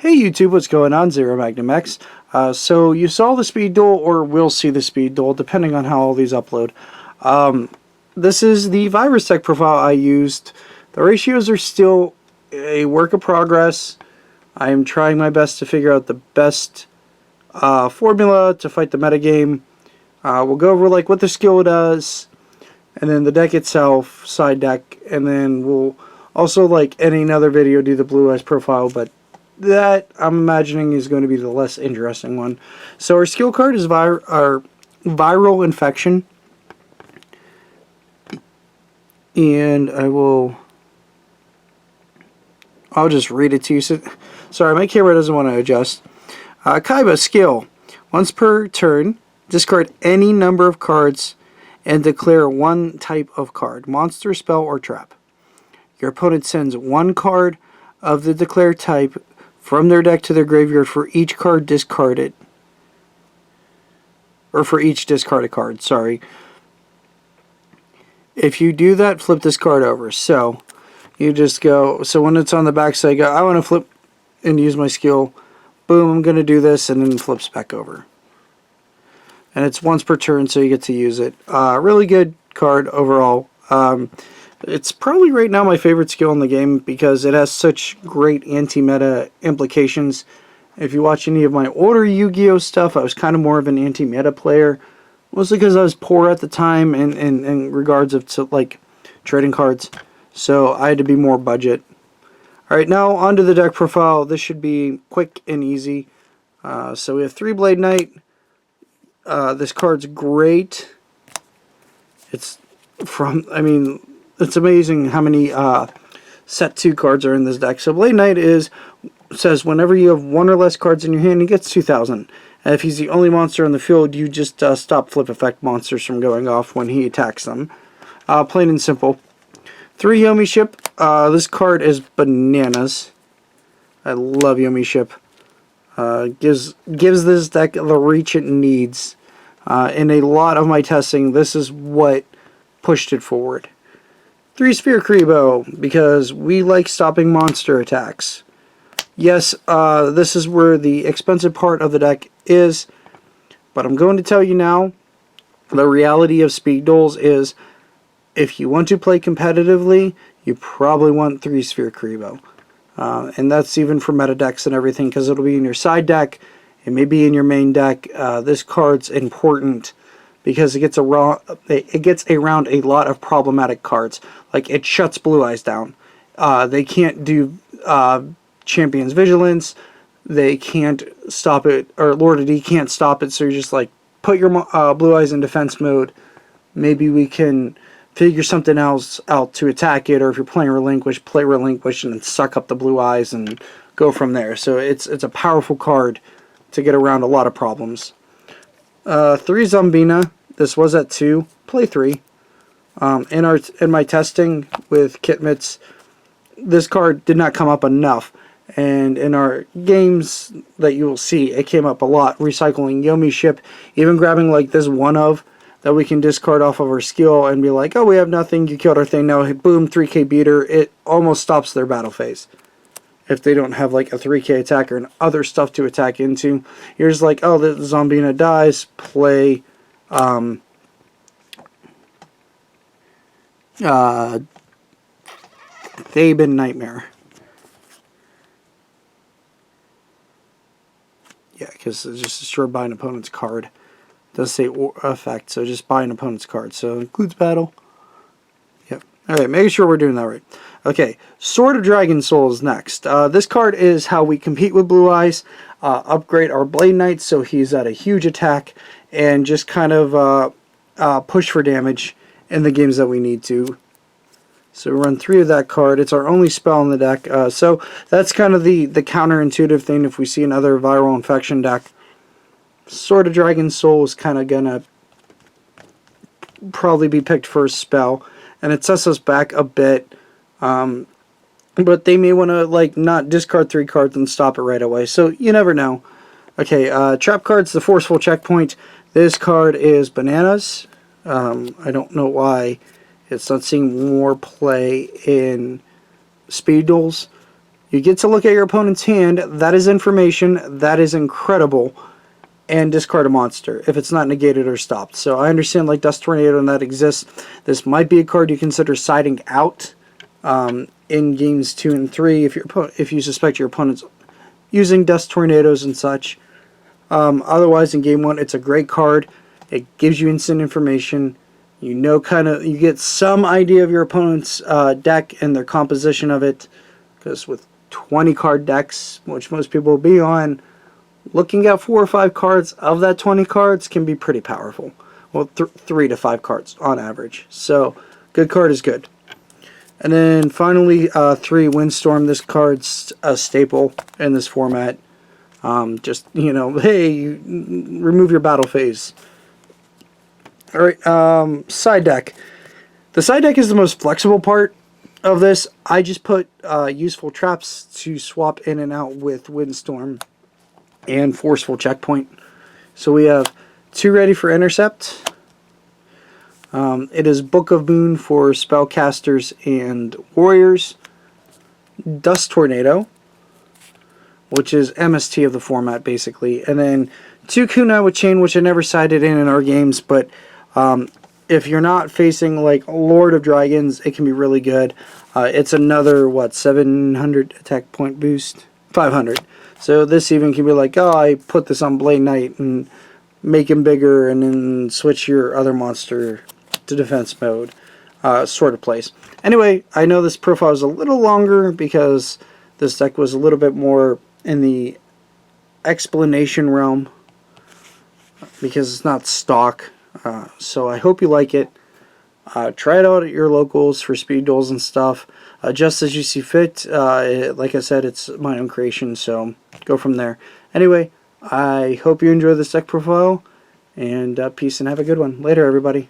Hey YouTube, what's going on? ZeroMagnumX. So you saw the speed duel, or will see the speed duel, depending on how all these upload. This is the virus tech profile I used. The ratios are still a work of progress. I am trying my best to figure out the best formula to fight the metagame. We'll go over like what the skill does, and then the deck itself, side deck, and then we'll also, like any other video, do the Blue Eyes profile, but that I'm imagining is going to be the less interesting one. So our skill card is our viral infection, and I'll just read it to you. So, sorry, my camera doesn't want to adjust. Kaiba skill: once per turn, discard any number of cards and declare one type of card, monster, spell, or trap. Your opponent sends one card of the declared type from their deck to their graveyard for each card discarded. Or for each discarded card, sorry. If you do that, flip this card over. So, you just go, so when it's on the back side, go, I want to flip and use my skill. Boom, I'm going to do this, and then it flips back over. And it's once per turn, so you get to use it. Really good card overall. It's probably right now my favorite skill in the game because it has such great anti-meta implications. If you watch any of my older Yu-Gi-Oh stuff, I was kind of more of an anti-meta player. Mostly because I was poor at the time in regards of to, like, trading cards. So I had to be more budget. Alright, now onto the deck profile. This should be quick and easy. So we have 3 Blade Knight. This card's great. It's from, I mean, it's amazing how many set 2 cards are in this deck. So Blade Knight says whenever you have 1 or less cards in your hand, he gets 2,000. And if he's the only monster on the field, you just stop flip effect monsters from going off when he attacks them. Plain and simple. 3 Yomi Ship. This card is bananas. I love Yomi Ship. Gives this deck the reach it needs. In a lot of my testing, this is what pushed it forward. 3 Sphere Crevo, because we like stopping monster attacks. Yes, this is where the expensive part of the deck is, but I'm going to tell you now, the reality of speed duels is, if you want to play competitively, you probably want 3 Sphere Crevo. And that's even for meta decks and everything, because it'll be in your side deck, it may be in your main deck. This card's important because it gets around a lot of problematic cards. Like, it shuts Blue Eyes down. They can't do Champion's Vigilance. They can't stop it, or Lord of D can't stop it, so you're just like, put your Blue Eyes in defense mode. Maybe we can figure something else out to attack it, or if you're playing Relinquish, play Relinquish and then suck up the Blue Eyes and go from there. So it's a powerful card to get around a lot of problems. 3 Zombina. This was at 2. Play 3. In my testing with Kitmits, this card did not come up enough. And in our games that you will see, it came up a lot. Recycling Yomi Ship, even grabbing like this one of that we can discard off of our skill and be like, oh, we have nothing, you killed our thing, now boom, 3k beater. It almost stops their battle phase. If they don't have like a 3k attacker and other stuff to attack into. You're just like, oh, the Zombina dies, play Thaben Nightmare. Yeah, because it's just destroyed by an opponent's card. It does say effect, so just buy an opponent's card. So it includes battle. Yep. Alright, making sure we're doing that right. Okay, Sword of Dragon Soul is next. This card is how we compete with Blue Eyes. Upgrade our Blade Knight so he's at a huge attack. And just kind of push for damage in the games that we need to. So we run 3 of that card. It's our only spell in the deck. So that's kind of the counterintuitive thing if we see another viral infection deck. Sword of Dragon Soul is kind of going to probably be picked first spell. And it sets us back a bit. But they may want to like not discard 3 cards and stop it right away. So you never know. Okay, trap cards, the Forceful Checkpoint. This card is bananas. I don't know why it's not seeing more play in speed duels. You get to look at your opponent's hand. That is information. That is incredible. And discard a monster if it's not negated or stopped. So I understand like Dust Tornado and that exists. This might be a card you consider siding out in games 2 and 3 if you suspect your opponent's using Dust Tornadoes and such. Otherwise, in game 1, it's a great card. It gives you instant information. You know, you get some idea of your opponent's deck and their composition of it. Because with 20 card decks, which most people will be on, looking at 4 or 5 cards of that 20 cards can be pretty powerful. Well, 3 to 5 cards on average. So, good card is good. And then finally, 3, Windstorm. This card's a staple in this format. Just, you know, hey, remove your battle phase. Alright, side deck. The side deck is the most flexible part of this. I just put useful traps to swap in and out with Windstorm and Forceful Checkpoint. So we have 2 ready for Intercept. It is Book of Boon for spellcasters and warriors. Dust Tornado, which is MST of the format basically. And then 2 Kunai with Chain, which I never sided in our games, but if you're not facing like Lord of Dragons, it can be really good. It's another, what, 700 attack point boost? 500. So this even can be like, oh, I put this on Blade Knight and make him bigger and then switch your other monster to defense mode. Sort of plays. Anyway, I know this profile is a little longer because this deck was a little bit more in the explanation realm because it's not stock. So I hope you like it. Try it out at your locals for speed duels and stuff. Just as you see fit. Like I said, it's my own creation, so go from there. Anyway, I hope you enjoy this deck profile, and peace and have a good one. Later, everybody.